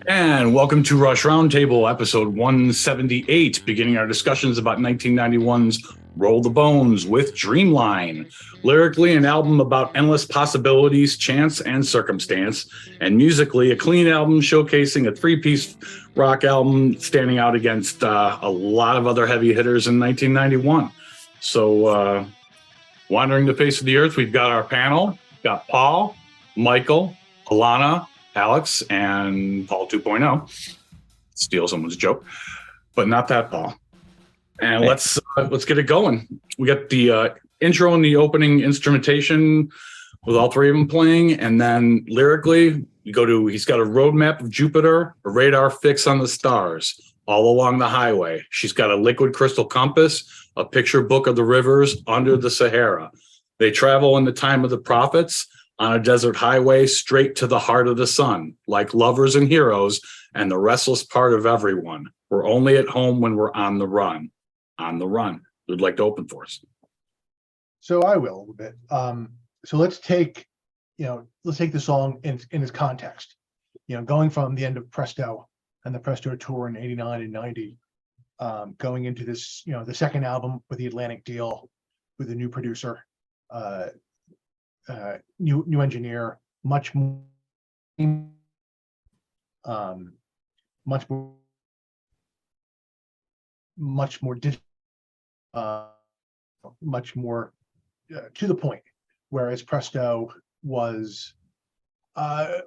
And welcome to Rush Roundtable, episode 178, beginning our discussions about 1991's Roll the Bones with Dreamline. Lyrically, an album about endless possibilities, chance, and circumstance. And musically, a clean album showcasing a three-piece rock album standing out against a lot of other heavy hitters in 1991. So, wandering the face of the earth, we've got our panel. We've got Paul, Michael, Alana, Alex, and Paul 2.0. Steal someone's joke, but not that Paul. And let's get it going. We got the intro and the opening instrumentation with all three of them playing, and then lyrically, he's got a roadmap of Jupiter, a radar fix on the stars, all along the highway. She's got a liquid crystal compass, a picture book of the rivers under the Sahara. They travel in the time of the prophets, on a desert highway straight to the heart of the sun, like lovers and heroes and the restless part of everyone. We're only at home when we're on the run. On the run. Who'd like to open for us? So I will a little bit. So let's take the song in its context. Going from the end of Presto and the Presto tour in '89 and '90, going into this, the second album with the Atlantic deal with a new producer. New engineer, much more digital, much more to the point. Whereas Presto was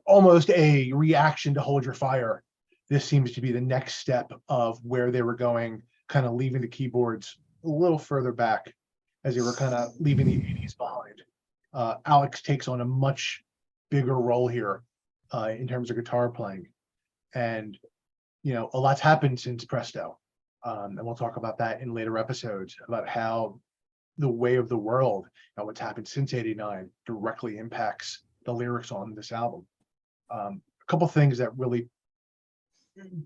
almost a reaction to Hold Your Fire. This seems to be the next step of where they were going, kind of leaving the keyboards a little further back as they were kind of leaving the '80s behind. Alex takes on a much bigger role here in terms of guitar playing. And, a lot's happened since Presto. And we'll talk about that in later episodes, about how the way of the world and what's happened since '89 directly impacts the lyrics on this album. A couple things that really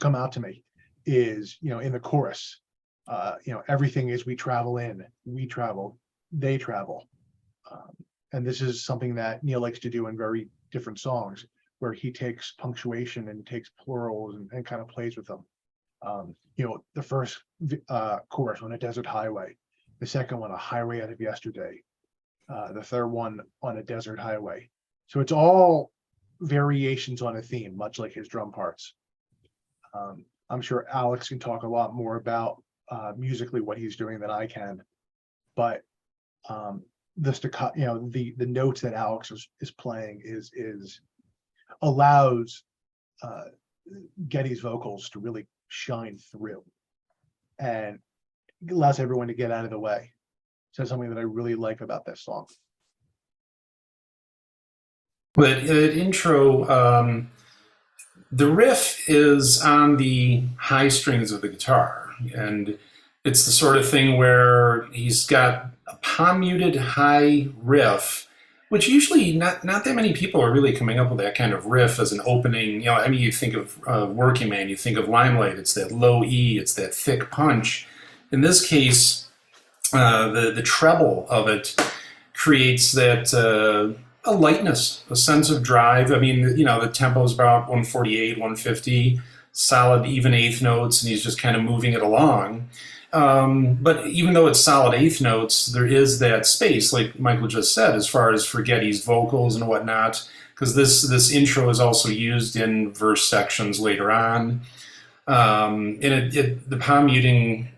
come out to me is, in the chorus, everything is we travel in, we travel, they travel. And this is something that Neil likes to do in very different songs, where he takes punctuation and takes plurals and kind of plays with them. The first chorus on a desert highway, the second one, a highway out of yesterday, the third one on a desert highway. So it's all variations on a theme, much like his drum parts. I'm sure Alex can talk a lot more about musically what he's doing than I can, but the staccato, the notes that Alex is playing is allows Geddy's vocals to really shine through, and allows everyone to get out of the way. So that's something that I really like about this song. But intro, the riff is on the high strings of the guitar, and it's the sort of thing where he's got a palm-muted high riff, which usually not that many people are really coming up with that kind of riff as an opening. You think of Working Man, you think of Limelight, it's that low E, it's that thick punch. In this case, the treble of it creates that a lightness, a sense of drive. The tempo is about 148, 150, solid even eighth notes, and he's just kind of moving it along. But even though it's solid eighth notes, there is that space, like Michael just said, as far as for Geddy's vocals and whatnot, because this intro is also used in verse sections later on. And the palm muting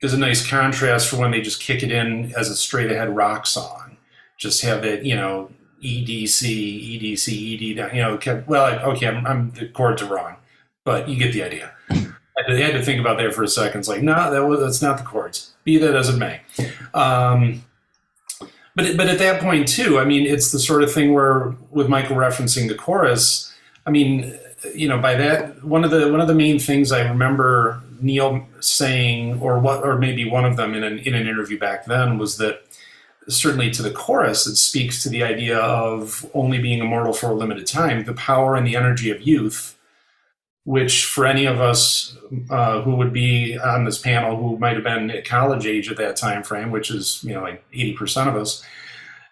is a nice contrast for when they just kick it in as a straight ahead rock song. Just have it, E, D, C, E, D, C, E, D, the chords are wrong, but you get the idea. I had to think about that for a second. It's like, no, that's not the chords. Be that as it may. But at that point too, it's the sort of thing where, with Michael referencing the chorus, by that, one of the main things I remember Neil saying, or maybe one of them in an interview back then, was that certainly to the chorus, it speaks to the idea of only being immortal for a limited time, the power and the energy of youth, which for any of us who would be on this panel who might have been at college age at that time frame, which is like 80% of us,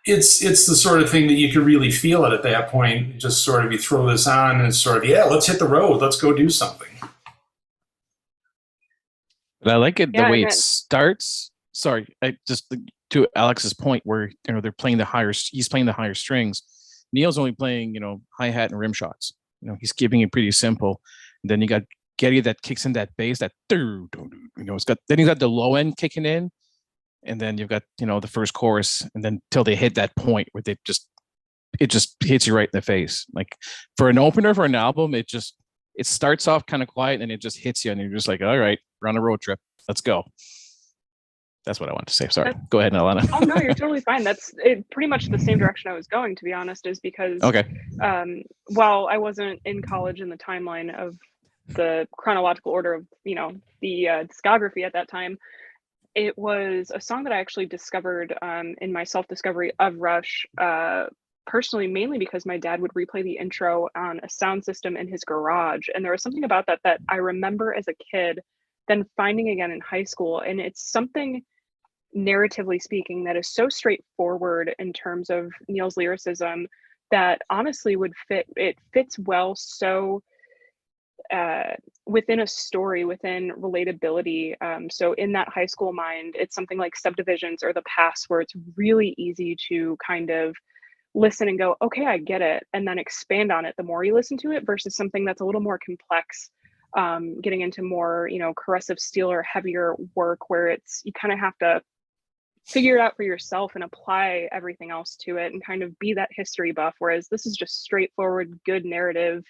it's the sort of thing that you can really feel it at that point. Just sort of you throw this on and it's sort of, yeah, let's hit the road. Let's go do something. But I like it the Yeah, way and it starts. Sorry, to Alex's point where they're playing he's playing the higher strings. Neil's only playing hi-hat and rim shots. He's keeping it pretty simple. And then you got Getty that kicks in that bass, that then you got the low end kicking in, and then you've got the first chorus, and then till they hit that point where it just hits you right in the face. Like for an opener for an album, it starts off kind of quiet and it just hits you, and you're just like, all right, we're on a road trip, let's go. That's what I want to say. Sorry, go ahead, Alana. Oh no, you're totally fine. That's pretty much the same direction I was going, to be honest, is because while I wasn't in college in the timeline of the chronological order of the discography at that time, it was a song that I actually discovered in my self-discovery of Rush, personally, mainly because my dad would replay the intro on a sound system in his garage, and there was something about that I remember as a kid, then finding again in high school. And it's something, narratively speaking, that is so straightforward in terms of Neil's lyricism that honestly fits well so within a story, within relatability. So in that high school mind, it's something like Subdivisions or The Past, where it's really easy to kind of listen and go, okay, I get it, and then expand on it the more you listen to it, versus something that's a little more complex, getting into more Corrosive Steel or heavier work, where you kind of have to figure it out for yourself and apply everything else to it and kind of be that history buff, whereas this is just straightforward, good narrative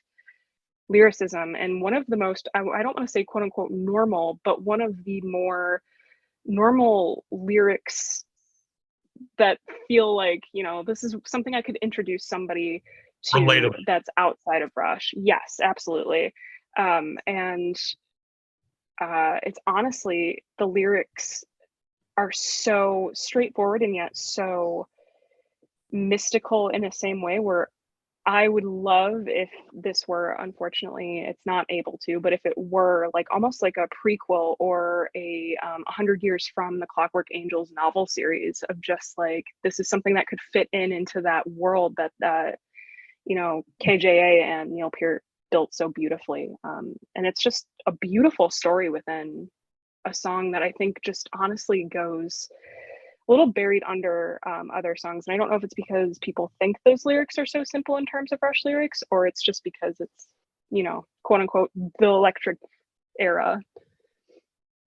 lyricism. And one of the most, I don't want to say quote unquote normal, but one of the more normal lyrics that feel like, this is something I could introduce somebody to Relatable. That's outside of Rush. Yes, absolutely. And it's honestly, the lyrics are so straightforward and yet so mystical in the same way, where I would love if this were, unfortunately, it's not able to, but if it were like almost like a prequel or a 100 years from the Clockwork Angels novel series of just like, this is something that could fit into that world that KJA and Neil Peart built so beautifully. And it's just a beautiful story within a song that I think just honestly goes a little buried under other songs. And I don't know if it's because people think those lyrics are so simple in terms of Rush lyrics, or it's just because it's, quote unquote, the electric era.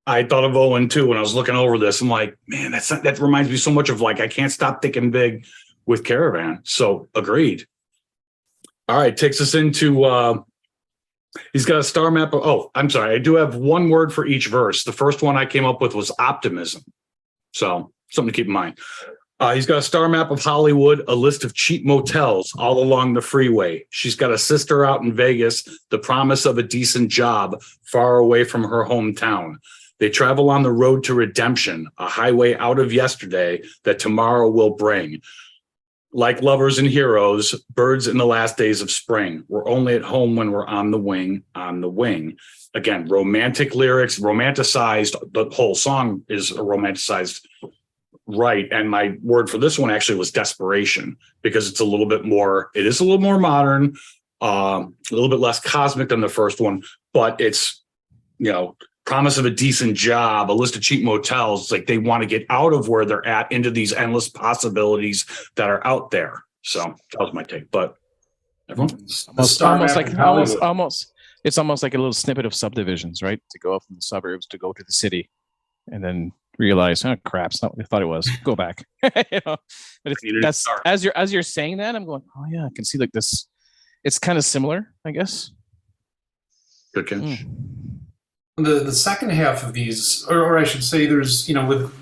I thought of Owen too when I was looking over this. I'm like, man, that reminds me so much of like, I Can't Stop Thinking Big with Caravan. So agreed. All right, takes us into he's got a star map. I'm sorry. I do have one word for each verse. The first one I came up with was optimism. So something to keep in mind. He's got a star map of Hollywood, a list of cheap motels all along the freeway. She's got a sister out in Vegas, the promise of a decent job far away from her hometown. They travel on the road to redemption, a highway out of yesterday that tomorrow will bring. Like lovers and heroes, birds in the last days of spring. We're only at home when we're on the wing, on the wing. Again, romantic lyrics, romanticized. The whole song is a romanticized, right? And my word for this one actually was desperation, because it's a little bit more, it is a little more modern, a little bit less cosmic than the first one, but it's, promise of a decent job, a list of cheap motels. It's like they want to get out of where they're at into these endless possibilities that are out there. So that was my take. But everyone, It's almost like a little snippet of Subdivisions, right? To go up from the suburbs to go to the city, and then realize, oh crap, it's not what I thought it was. Go back. But that's as you're saying that, I'm going, oh yeah, I can see like this. It's kind of similar, I guess. good catch. The second half of these, or I should say, there's,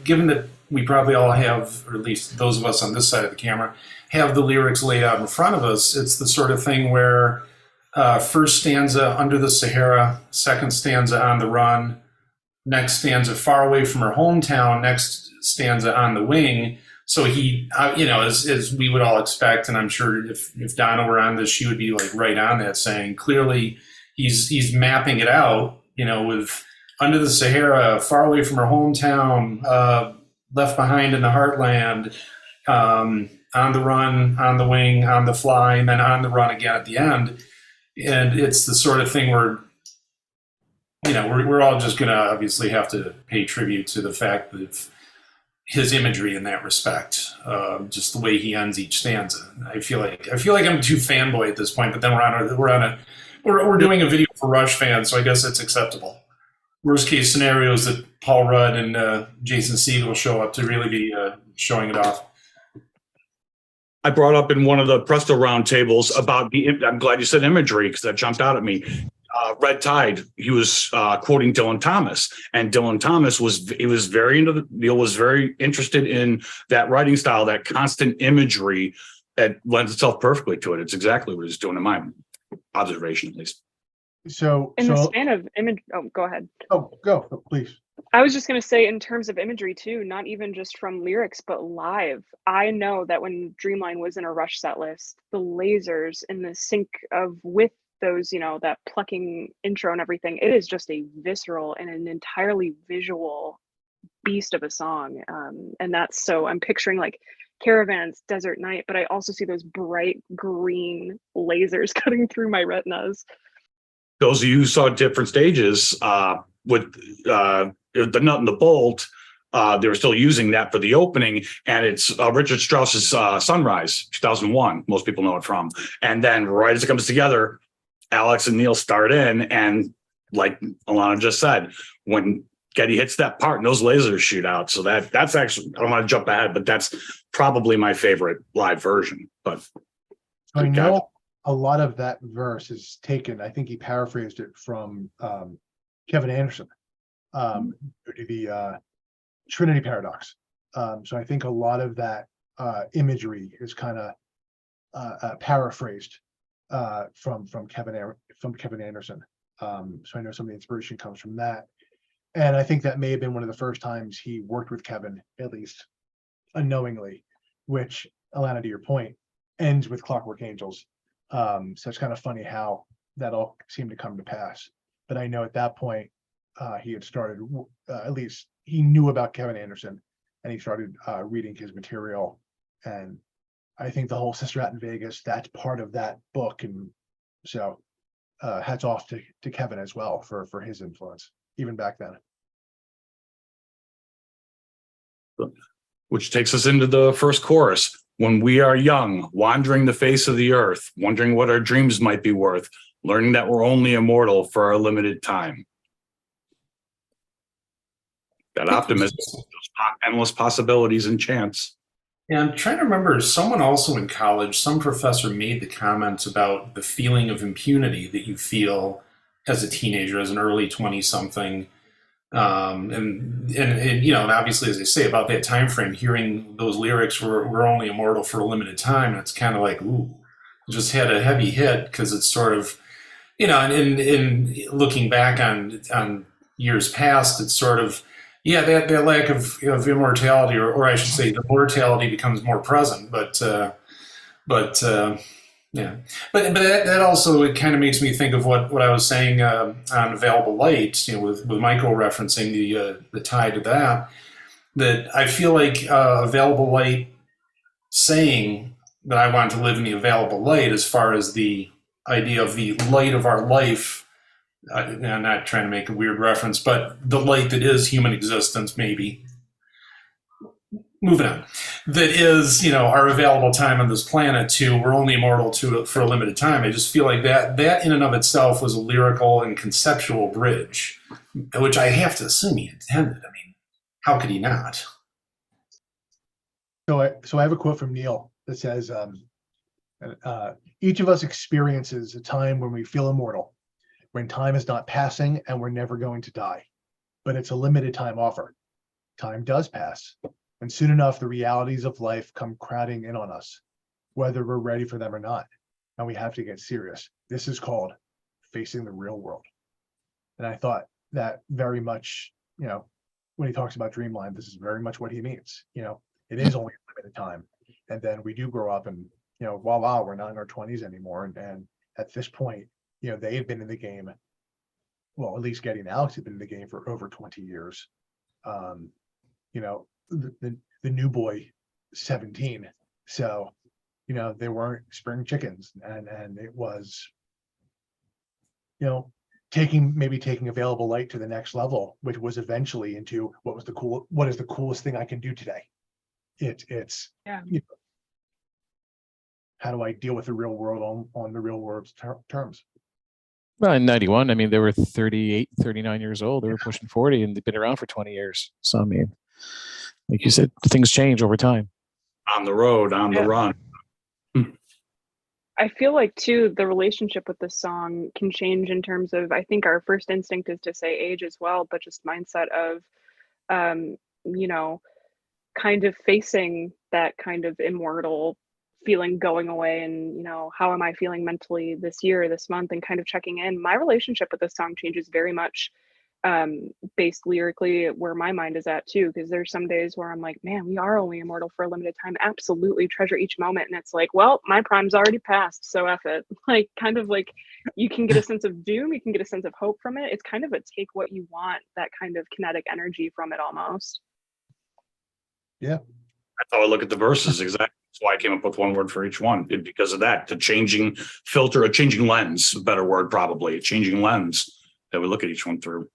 given that we probably all have, or at least those of us on this side of the camera, have the lyrics laid out in front of us. It's the sort of thing where first stanza, under the Sahara, second stanza, on the run, next stanza, far away from her hometown, next stanza, on the wing. So he, as we would all expect, and I'm sure if Donna were on this, she would be like right on that, saying clearly he's mapping it out, with under the Sahara, far away from her hometown, left behind in the heartland, on the run, on the wing, on the fly, and then on the run again at the end. And it's the sort of thing where, we're all just going to obviously have to pay tribute to the fact that his imagery in that respect, just the way he ends each stanza. I feel like I'm too fanboy at this point, but then we're doing a video for Rush fans, so I guess it's acceptable. Worst case scenario is that Paul Rudd and Jason Segel show up to really be showing it off. I brought up in one of the Presto roundtables about I'm glad you said imagery because that jumped out at me. Red Tide, he was quoting Dylan Thomas, and Dylan Thomas was Neil was very interested in that writing style, that constant imagery that lends itself perfectly to it. It's exactly what he's doing in my observation, at least. So In the span of image, go ahead. Oh, go, please. I was just going to say, in terms of imagery too, not even just from lyrics, but live. I know that when Dreamline was in a Rush set list, the lasers in the sync with those, that plucking intro and everything, it is just a visceral and an entirely visual beast of a song. And that's so I'm picturing like Caravans, Desert Night, but I also see those bright green lasers cutting through my retinas. Those of you who saw different stages with the Nut and the Bolt, they were still using that for the opening, and it's Richard Strauss's Sunrise, 2001. Most people know it from. And then right as it comes together, Alex and Neil start in, and like Alana just said, when Geddy hits that part and those lasers shoot out. So that's actually, I don't want to jump ahead, but that's probably my favorite live version. But I know a lot of that verse is taken, I think he paraphrased it from Kevin Anderson, the Trinity Paradox. So I think a lot of that imagery is kind of paraphrased from Kevin Anderson. So I know some of the inspiration comes from that. And I think that may have been one of the first times he worked with Kevin, at least unknowingly, which, Alana, to your point, ends with Clockwork Angels. So it's kind of funny how that all seemed to come to pass. But I know at that point, he had started, at least he knew about Kevin Anderson, and he started reading his material. And I think the whole Sister Act in Vegas, that's part of that book. And so hats off to Kevin as well for his influence, even back then. Which takes us into the first chorus. When we are young, wandering the face of the earth, wondering what our dreams might be worth, learning that we're only immortal for a limited time. That optimism, those endless possibilities and chance. Yeah, I'm trying to remember, someone also in college, some professor made the comments about the feeling of impunity that you feel as a teenager, as an early 20-something. And obviously, as I say, about that time frame, hearing those lyrics, we're only immortal for a limited time, and it's kind of like, ooh, just had a heavy hit, because it's sort of, and in looking back on years past, it's sort of, yeah, that lack of immortality, or I should say, the mortality becomes more present. But that also, it kind of makes me think of what I was saying on Available Light, with Michael referencing the tie to that I feel like Available Light saying that I want to live in the available light, as far as the idea of the light of our life. I'm not trying to make a weird reference, but the light that is human existence, maybe. Moving on. That is, our available time on this planet, to we're only immortal for a limited time. I just feel like that in and of itself was a lyrical and conceptual bridge, which I have to assume he intended. I mean, how could he not? So I have a quote from Neil that says, each of us experiences a time when we feel immortal, when time is not passing and we're never going to die, but it's a limited time offer. Time does pass, and soon enough, the realities of life come crowding in on us, whether we're ready for them or not, and we have to get serious. This is called facing the real world. And I thought that very much, when he talks about Dreamline, this is very much what he means. It is only a limited time, and then we do grow up, and voila, we're not in our 20s anymore. And at this point, they had been in the game, well, at least Geddy and Alex had been in the game for over 20 years. The new boy, 17, So, they weren't spring chickens, and it was, taking available light to the next level, which was eventually into what is the coolest thing I can do today. It's Yeah. How do I deal with the real world on the real world's terms? Well, in 91, I mean, they were 38, 39 years old. They were pushing 40 and they've been around for 20 years. So, I mean, like you said, things change over time. On the road, on the Yeah. run. I feel like too, the relationship with this song can change in terms of, I think our first instinct is to say age as well, but just mindset of, you know, kind of facing that kind of immortal feeling going away, and how am I feeling mentally this year, this month, and kind of checking in. My relationship with this song changes very much, based lyrically where my mind is at too, because there's some days where I'm like, man, we are only immortal for a limited time, absolutely treasure each moment, and it's like, well, my prime's already passed, so F it. Like, kind of like, you can get a sense of doom, you can get a sense of hope from it. It's kind of a take what you want, that kind of kinetic energy from it almost. Yeah. That's how I look at the verses. Exactly. That's why I came up with one word for each one, because of that. The changing filter, a changing lens, a better word probably, a changing lens that we look at each one through.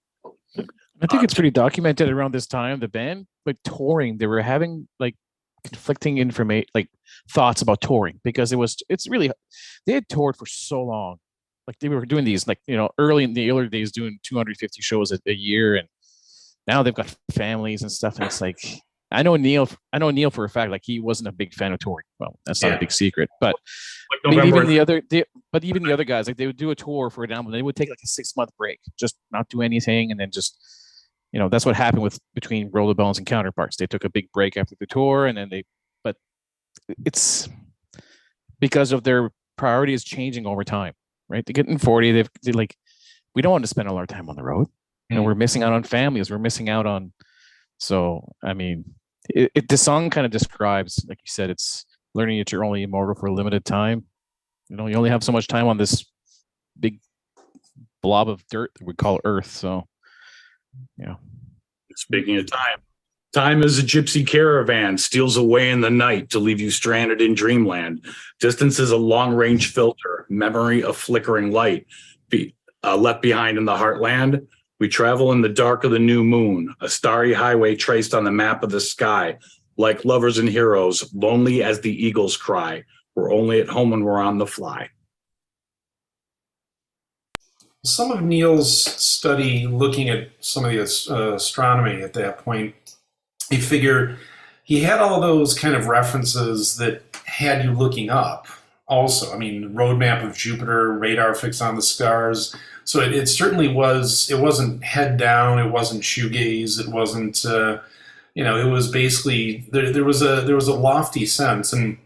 I think it's pretty documented around this time. The band, like touring, they were having like conflicting information, like thoughts about touring, because it's really, they had toured for so long. Like they were doing these, like, early in the earlier days, doing 250 shows a year. And now they've got families and stuff. And it's like, I know Neil for a fact, like he wasn't a big fan of touring. Well, that's not a big secret, but even the other guys, like they would do a tour for an album, they would take like a 6-month break, just not do anything, and then just, that's what happened between Roll the Bones and Counterparts. They took a big break after the tour, and then but it's because of their priorities changing over time, right? They get in 40, they're like, we don't want to spend all our time on the road. We're missing out on families. We're missing out on. So, I mean, the song kind of describes, like you said, it's learning that you're only immortal for a limited time. You only have so much time on this big blob of dirt that we call Earth. So, Speaking of time is a gypsy caravan, steals away in the night to leave you stranded in dreamland. Distance is a long-range filter, memory a flickering light, left behind in the heartland. We travel in the dark of the new moon, a starry highway traced on the map of the sky. Like lovers and heroes, lonely as the eagles cry. We're only at home when we're on the fly. Some of Neil's study, looking at some of the astronomy at that point, you figure he had all those kind of references that had you looking up also. I mean, roadmap of Jupiter, radar fixed on the stars. So it certainly was, it wasn't head down, it wasn't shoegaze, it wasn't, it was basically, there was a lofty sense, and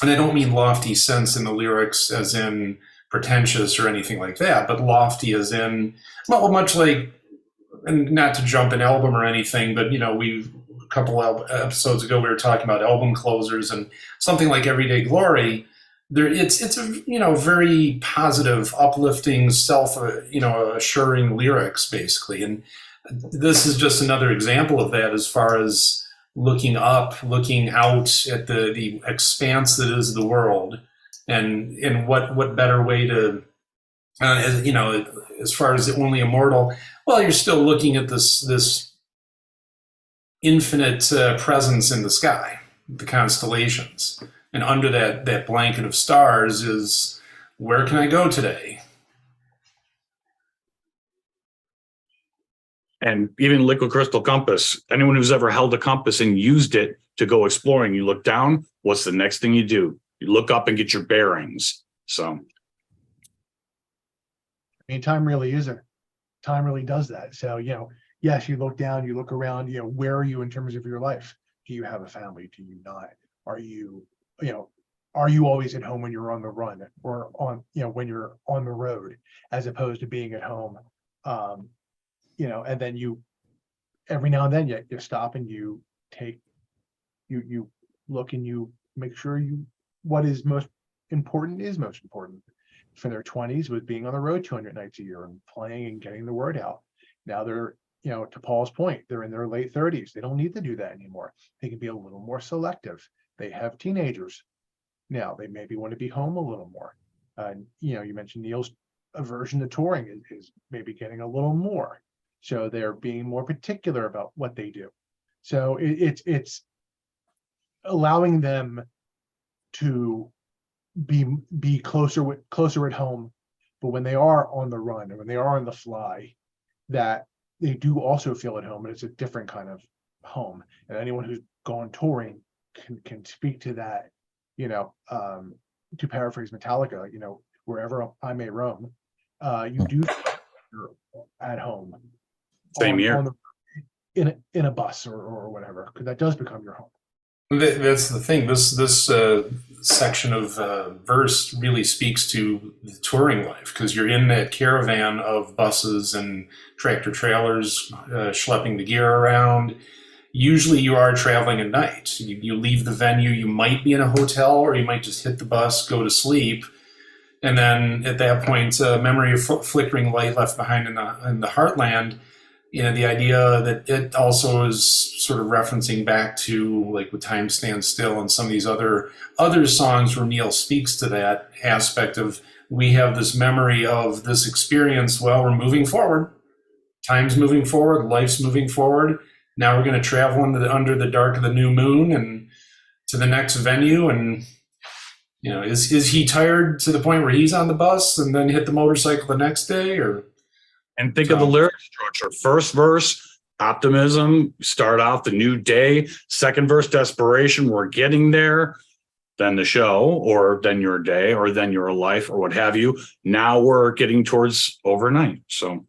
I don't mean lofty sense in the lyrics as in pretentious or anything like that, but lofty as in, well, much like, and not to jump an album or anything, but a couple of episodes ago we were talking about album closers, and something like Everyday Glory. It's a very positive, uplifting, assuring lyrics basically, and this is just another example of that, as far as looking up, looking out at the expanse that is the world. And what better way to, as far as the only immortal, well, you're still looking at this infinite presence in the sky, the constellations. And under that blanket of stars is, where can I go today? And even liquid crystal compass, anyone who's ever held a compass and used it to go exploring, you look down, what's the next thing you do? You look up and get your bearings. So, I mean, time really does that. So, yes, you look down, you look around, where are you in terms of your life? Do you have a family? Do you not? Are you always at home when you're on the run, or when you're on the road, as opposed to being at home? And then every now and then you stop and you look and you make sure what is most important is most important. For their 20s was being on the road 200 nights a year and playing and getting the word out. Now they're, to Paul's point, they're in their late 30s. They don't need to do that anymore. They can be a little more selective. They have teenagers now. They maybe want to be home a little more. You mentioned Neil's aversion to touring is maybe getting a little more. So they're being more particular about what they do. So it's allowing them to be closer at home, but when they are on the run and when they are on the fly, that they do also feel at home, and it's a different kind of home. And anyone who's gone touring can speak to that. To paraphrase Metallica, wherever I may roam, you do feel like you're at home. Same here. In a bus or whatever, because that does become your home. That's the thing. This section of verse really speaks to the touring life, because you're in that caravan of buses and tractor trailers schlepping the gear around. Usually you are traveling at night. You leave the venue, you might be in a hotel, or you might just hit the bus, go to sleep. And then at that point, memory of flickering light left behind in the heartland, the idea that it also is sort of referencing back to like With Time Stands Still and some of these other songs where Neil speaks to that aspect of, we have this memory of this experience. Well, we're moving forward. Time's moving forward. Life's moving forward. Now we're going to travel under the dark of the new moon and to the next venue. And, is he tired to the point where he's on the bus and then hit the motorcycle the next day? And think of the lyric structure. First verse, optimism, start out the new day. Second verse, desperation, we're getting there. Then the show, or then your day, or then your life, or what have you. Now we're getting towards overnight. So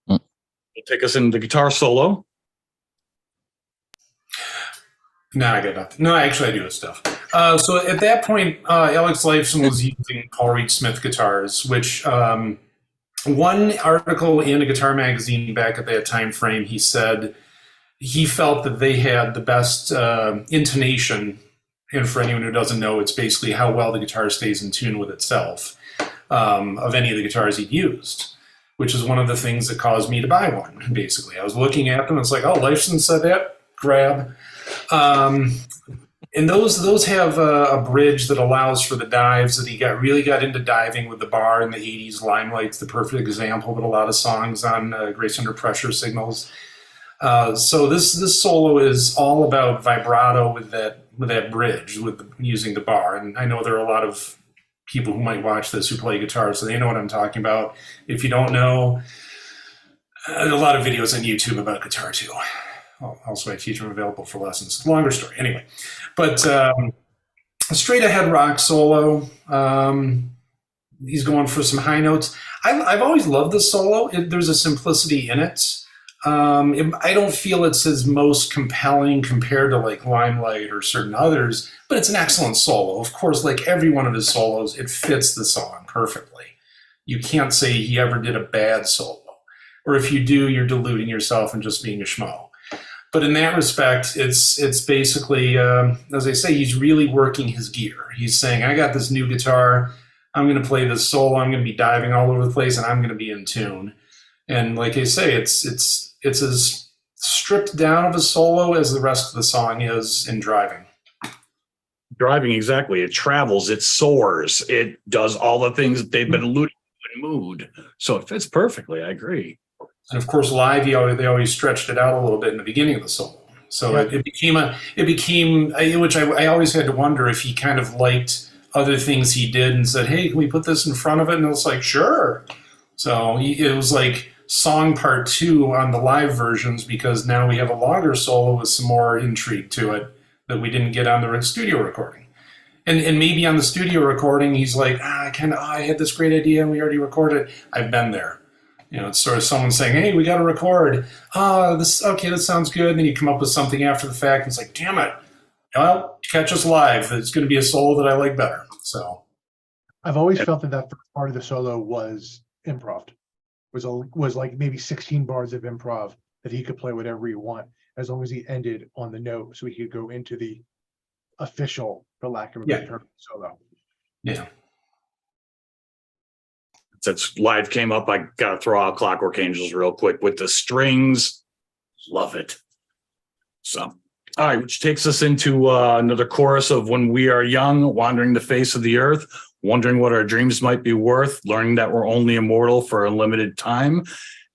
it'll take us into the guitar solo. No, I got nothing. No, actually I do have stuff. So at that point, Alex Lifeson was using Paul Reed Smith guitars, which one article in a guitar magazine back at that time frame, he said he felt that they had the best intonation. And for anyone who doesn't know, it's basically how well the guitar stays in tune with itself of any of the guitars he'd used, which is one of the things that caused me to buy one, basically. I was looking at them, it's like, oh, Lifeson said that, grab. And those have a bridge that allows for the dives that he really got into diving with the bar in the 80s. Limelight's the perfect example, but a lot of songs on Grace Under Pressure signals. So this solo is all about vibrato with that bridge, using the bar. And I know there are a lot of people who might watch this who play guitar, so they know what I'm talking about. If you don't know, a lot of videos on YouTube about guitar too. Also, I teach them, available for lessons. Longer story, anyway. But a straight ahead rock solo. He's going for some high notes. I've always loved this solo. There's a simplicity in it. I don't feel it's his most compelling compared to like Limelight or certain others, but it's an excellent solo. Of course, like every one of his solos, it fits the song perfectly. You can't say he ever did a bad solo. Or if you do, you're deluding yourself and just being a schmo. But in that respect, it's basically, as I say, he's really working his gear. He's saying, I got this new guitar. I'm going to play this solo. I'm going to be diving all over the place, and I'm going to be in tune. And like I say, it's as stripped down of a solo as the rest of the song is in Driving. Driving, exactly. It travels, it soars, it does all the things that they've been alluding to in Mood. So it fits perfectly. I agree. And of course, live, they always stretched it out a little bit in the beginning of the solo. So it became, which I always had to wonder if he kind of liked other things he did and said, hey, can we put this in front of it? And it was like, sure. So it was like song part 2 on the live versions, because now we have a longer solo with some more intrigue to it that we didn't get on the studio recording. And maybe on the studio recording, he's like, I had this great idea and we already recorded it. I've been there. It's sort of someone saying, hey, we got to record. That sounds good. And then you come up with something after the fact, and it's like, damn it. Well, catch us live. It's going to be a solo that I like better. So I've always felt that first part of the solo was improv. Was like maybe 16 bars of improv that he could play whatever he want, as long as he ended on the note, so he could go into the official, for lack of a better term, solo. Yeah. Since live came up, I got to throw out Clockwork Angels real quick with the strings. Love it. So All right, which takes us into another chorus of when we are young, wandering the face of the earth, wondering what our dreams might be worth, learning that we're only immortal for a limited time.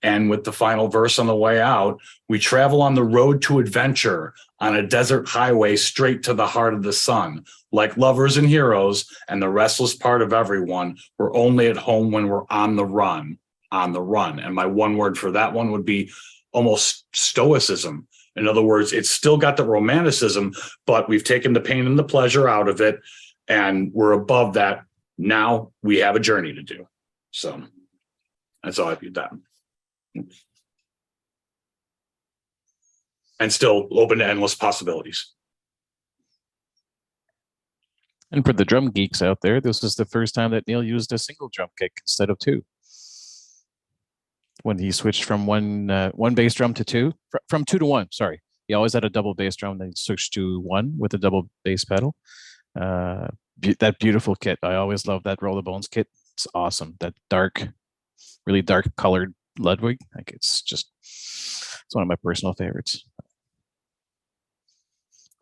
And with the final verse on the way out, we travel on the road to adventure on a desert highway straight to the heart of the sun. Like lovers and heroes and the restless part of everyone, we're only at home when we're on the run, on the run. And my one word for that one would be almost stoicism. In other words, it's still got the romanticism, but we've taken the pain and the pleasure out of it, and we're above that. Now we have a journey to do. So that's how I view that. And still open to endless possibilities. And for the drum geeks out there, this is the first time that Neil used a single drum kick instead of two. When he switched from one bass drum to two, from 2 to 1, sorry. He always had a double bass drum, then he switched to 1 with a double bass pedal. That beautiful kit. I always love that Roll the Bones kit. It's awesome. That dark, really dark colored Ludwig. Like it's one of my personal favorites.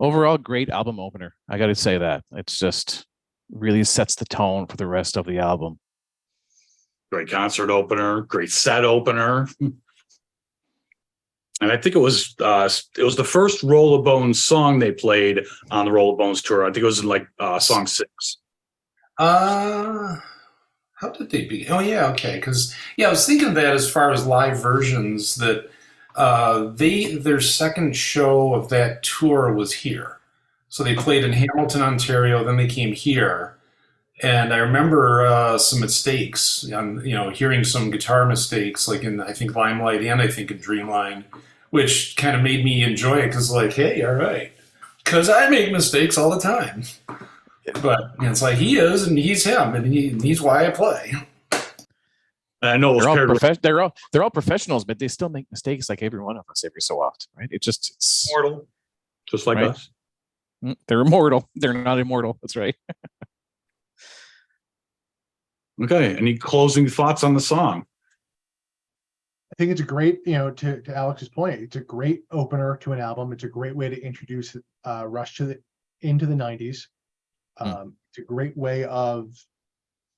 Overall, great album opener. I got to say that. It's just really sets the tone for the rest of the album. Great concert opener, great set opener. And I think it was the first Roll of Bones song they played on the Roll of Bones tour. I think it was in like song 6. How did they begin? Oh yeah, okay. Because I was thinking that as far as live versions, that their second show of that tour was here. So they played in Hamilton, Ontario, then they came here. And I remember some mistakes, hearing some guitar mistakes, like in, I think, Limelight and I think in Dreamline, which kind of made me enjoy it because, like, hey, all right. Because I make mistakes all the time. But it's like he is and he's him, and he's why I play. And I know they're all professionals, but they still make mistakes like every one of us every so often, right? It's mortal, just like right? us. They're immortal. They're not immortal. That's right. Okay. Any closing thoughts on the song? I think it's a great, to Alex's point, it's a great opener to an album. It's a great way to introduce Rush into the 90s. It's a great way of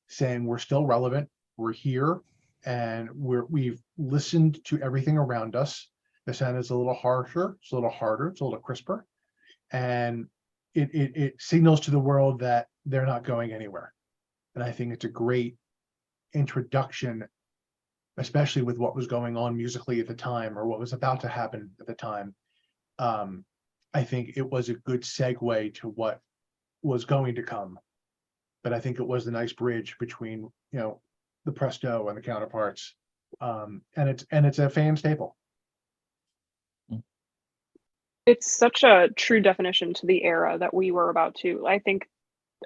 saying we're still relevant, we're here, and we've listened to everything around us. The sound is a little harsher, it's a little harder, it's a little crisper, and it signals to the world that they're not going anywhere. And I think it's a great introduction, especially with what was going on musically at the time, or what was about to happen at the time. I think it was a good segue to what was going to come. But I think it was the nice bridge between, the Presto and the counterparts. And it's a fan staple. It's such a true definition to the era that we were about to. I think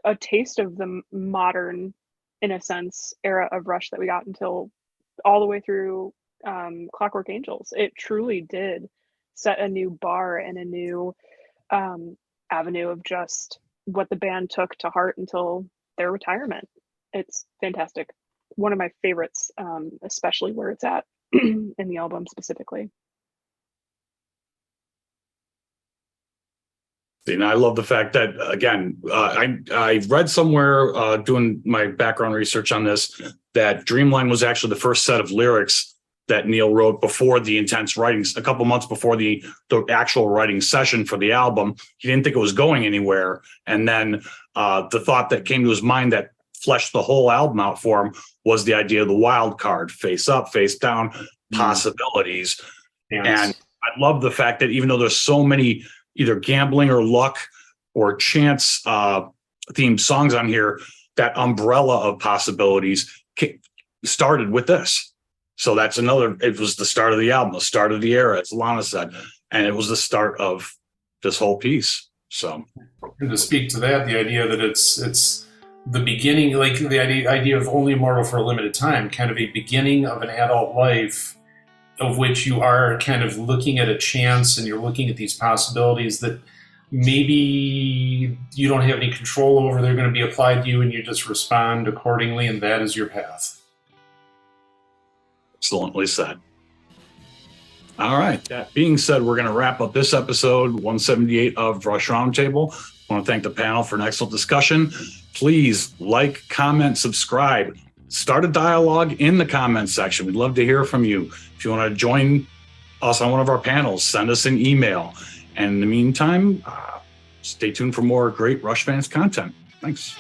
a taste of the modern, in a sense, era of Rush that we got until all the way through Clockwork Angels. It truly did set a new bar and a new avenue of just what the band took to heart until their retirement. It's fantastic. One of my favorites, especially where it's at in the album specifically. And I love the fact that, again, I read somewhere doing my background research on this, that Dreamline was actually the first set of lyrics that Neil wrote before the intense writings, a couple months before the actual writing session for the album. He didn't think it was going anywhere. And then the thought that came to his mind that fleshed the whole album out for him was the idea of the wild card, face up, face down, possibilities. Yes. And I love the fact that even though there's so many either gambling or luck or chance themed songs on here, that umbrella of possibilities started with this. So that's it was the start of the album, the start of the era, as Lana said, and it was the start of this whole piece. So, and to speak to that, the idea that it's the beginning, like the idea of only immortal for a limited time, kind of a beginning of an adult life of which you are kind of looking at a chance and you're looking at these possibilities that maybe you don't have any control over. They're going to be applied to you and you just respond accordingly, and that is your path. Excellently said. All right. That being said, we're going to wrap up this episode 178 of Rush Roundtable. I want to thank the panel for an excellent discussion. Please like, comment, subscribe. Start a dialogue in the comments section. We'd love to hear from you. If you want to join us on one of our panels, send us an email. And in the meantime, stay tuned for more great Rush fans content. Thanks.